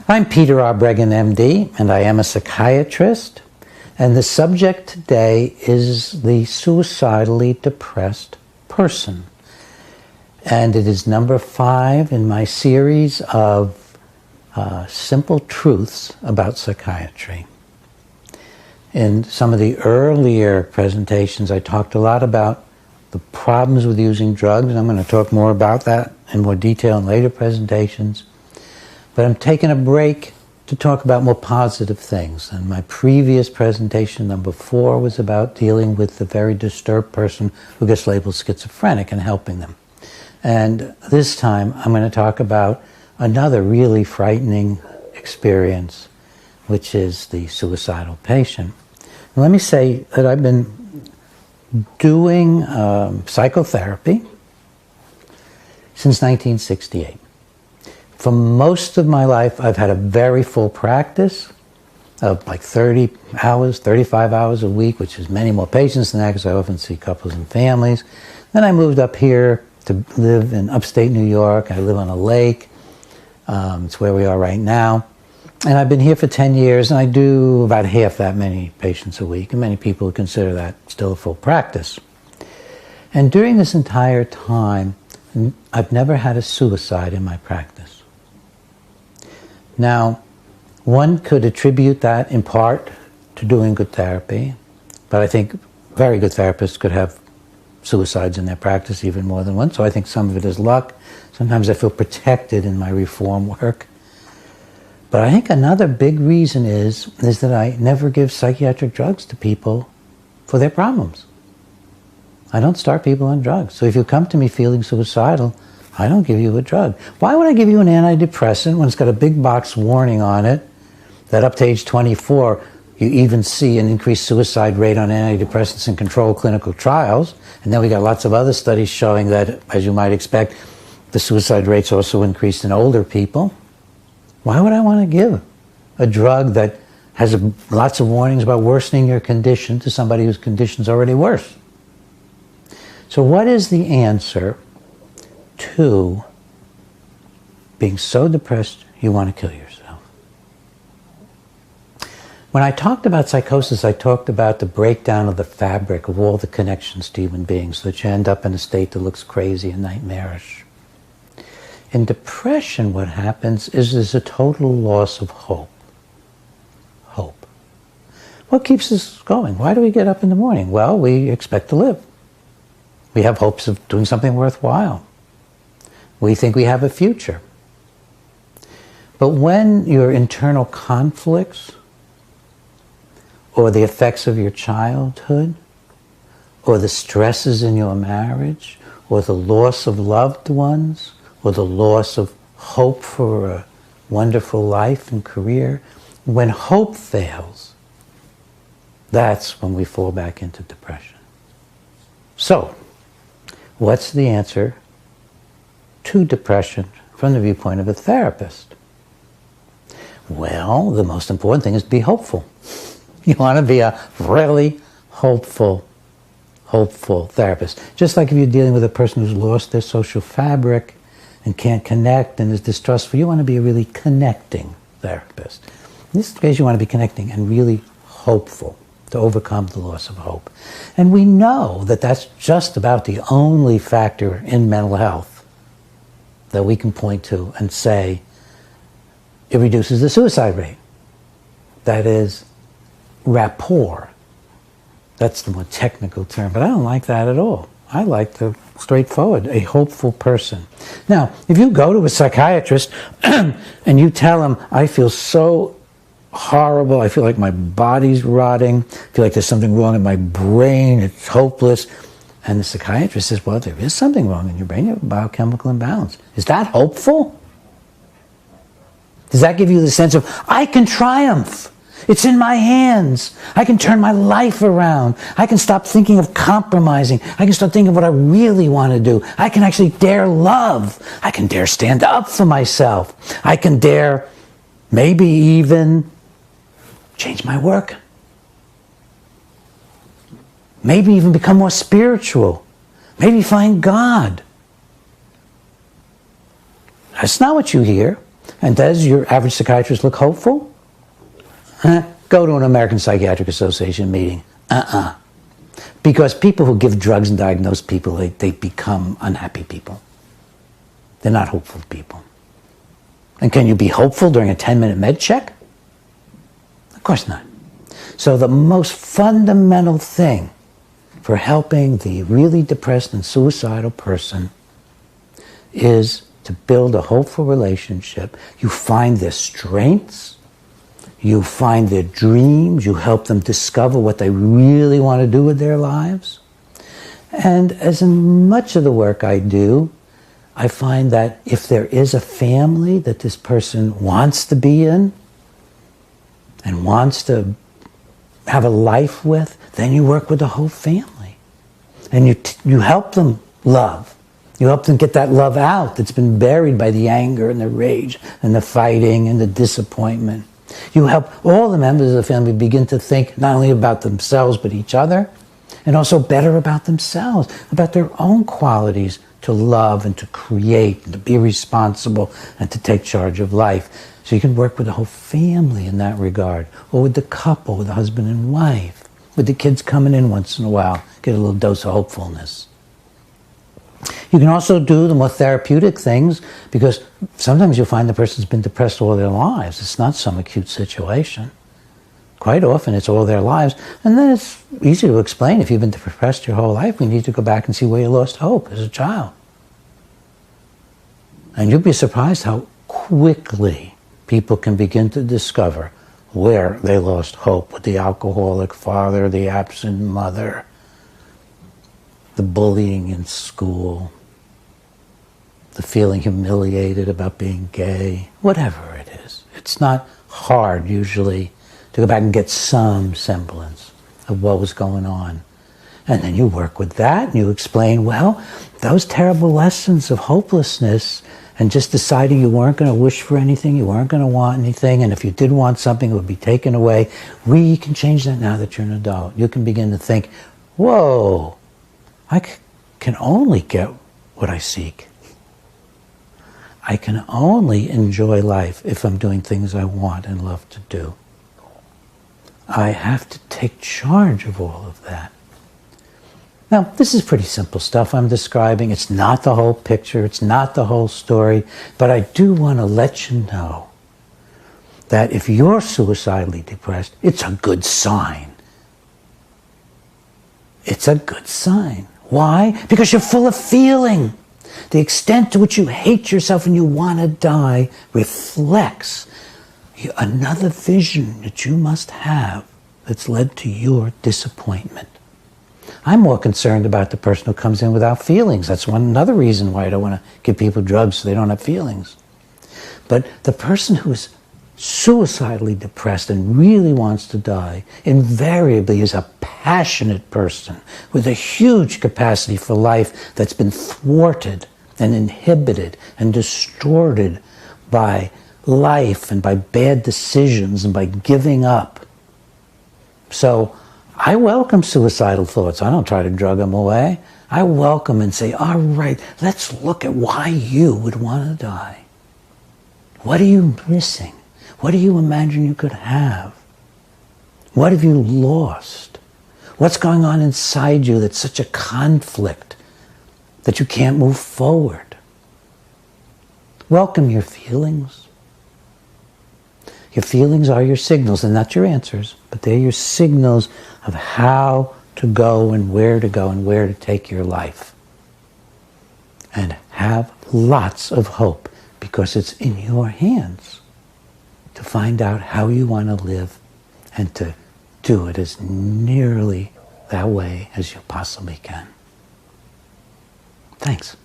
I'm Peter R. Bregan, MD, and I am a psychiatrist. And the subject today is the suicidally depressed person. And it is number 5 in my series of simple truths about psychiatry. In some of the earlier presentations, I talked a lot about the problems with using drugs, and I'm going to talk more about that in more detail in later presentations. But I'm taking a break to talk about more positive things. And my previous presentation, number 4, was about dealing with the very disturbed person who gets labeled schizophrenic and helping them. And this time, I'm going to talk about another really frightening experience, which is the suicidal patient. And let me say that I've been doing psychotherapy since 1968. For most of my life, I've had a very full practice of like 30 hours, 35 hours a week, which is many more patients than that because I often see couples and families. Then I moved up here to live in upstate New York. I live on a lake. It's where we are right now. And I've been here for 10 years, and I do about half that many patients a week, and many people would consider that still a full practice. And during this entire time, I've never had a suicide in my practice. Now, one could attribute that in part to doing good therapy, but I think very good therapists could have suicides in their practice even more than one, so I think some of it is luck. Sometimes I feel protected in my reform work. But I think another big reason is that I never give psychiatric drugs to people for their problems. I don't start people on drugs. So if you come to me feeling suicidal, I don't give you a drug. Why would I give you an antidepressant when it's got a big box warning on it that up to age 24 you even see an increased suicide rate on antidepressants in controlled clinical trials? And then we got lots of other studies showing that, as you might expect, the suicide rates also increased in older people. Why would I want to give a drug that has lots of warnings about worsening your condition to somebody whose condition's already worse? So what is the answer to being so depressed you want to kill yourself? When I talked about psychosis, I talked about the breakdown of the fabric of all the connections to human beings so that you end up in a state that looks crazy and nightmarish. In depression, what happens is there's a total loss of hope. Hope. What keeps us going? Why do we get up in the morning? Well, we expect to live. We have hopes of doing something worthwhile. We think we have a future. But when your internal conflicts, or the effects of your childhood, or the stresses in your marriage, or the loss of loved ones, or the loss of hope for a wonderful life and career, when hope fails, that's when we fall back into depression. So, what's the answer to depression from the viewpoint of a therapist? Well, the most important thing is to be hopeful. You want to be a really hopeful therapist. Just like if you're dealing with a person who's lost their social fabric and can't connect and is distrustful, you want to be a really connecting therapist. In this case, you want to be connecting and really hopeful to overcome the loss of hope. And we know that that's just about the only factor in mental health that we can point to and say it reduces the suicide rate. That is rapport. That's the more technical term, but I don't like that at all. I like the straightforward, a hopeful person. Now, if you go to a psychiatrist and you tell him, I feel so horrible, I feel like my body's rotting, I feel like there's something wrong in my brain, it's hopeless, and the psychiatrist says, well, there is something wrong in your brain, you have a biochemical imbalance. Is that hopeful? Does that give you the sense of, I can triumph? It's in my hands. I can turn my life around. I can stop thinking of compromising. I can start thinking of what I really want to do. I can actually dare love. I can dare stand up for myself. I can dare maybe even change my work. Maybe even become more spiritual. Maybe find God. That's not what you hear. And does your average psychiatrist look hopeful? Go to an American Psychiatric Association meeting. Because people who give drugs and diagnose people, they become unhappy people. They're not hopeful people. And can you be hopeful during a 10-minute med check? Of course not. So the most fundamental thing for helping the really depressed and suicidal person is to build a hopeful relationship. You find their strengths, you find their dreams, you help them discover what they really want to do with their lives. And as in much of the work I do, I find that if there is a family that this person wants to be in and wants to have a life with, then you work with the whole family. And you help them love. You help them get that love out that's been buried by the anger and the rage and the fighting and the disappointment. You help all the members of the family begin to think not only about themselves but each other, and also better about themselves, about their own qualities to love and to create and to be responsible and to take charge of life. So you can work with the whole family in that regard, or with the couple, with the husband and wife, with the kids coming in once in a while, get a little dose of hopefulness. You can also do the more therapeutic things, because sometimes you'll find the person's been depressed all their lives. It's not some acute situation. Quite often it's all their lives. And then it's easy to explain. If you've been depressed your whole life, we need to go back and see where you lost hope as a child. And you'll be surprised how quickly people can begin to discover where they lost hope, with the alcoholic father, the absent mother, the bullying in school, the feeling humiliated about being gay, whatever it is. It's not hard usually to go back and get some semblance of what was going on. And then you work with that and you explain, well, those terrible lessons of hopelessness and just deciding you weren't going to wish for anything, you weren't going to want anything, and if you did want something, it would be taken away. We can change that now that you're an adult. You can begin to think, whoa, I can only get what I seek. I can only enjoy life if I'm doing things I want and love to do. I have to take charge of all of that. Now, this is pretty simple stuff I'm describing. It's not the whole picture. It's not the whole story. But I do want to let you know that if you're suicidally depressed, it's a good sign. It's a good sign. Why? Because you're full of feeling. The extent to which you hate yourself and you want to die reflects another vision that you must have that's led to your disappointment. I'm more concerned about the person who comes in without feelings. That's another reason why I don't want to give people drugs so they don't have feelings. But the person who is suicidally depressed and really wants to die invariably is a passionate person with a huge capacity for life that's been thwarted and inhibited and distorted by life and by bad decisions and by giving up. So I welcome suicidal thoughts. I don't try to drug them away. I welcome and say, all right, let's look at why you would want to die. What are you missing? What do you imagine you could have? What have you lost? What's going on inside you that's such a conflict that you can't move forward? Welcome your feelings. Your feelings are your signals, and not your answers, but they're your signals of how to go and where to take your life. And have lots of hope, because it's in your hands to find out how you want to live and to do it as nearly that way as you possibly can. Thanks.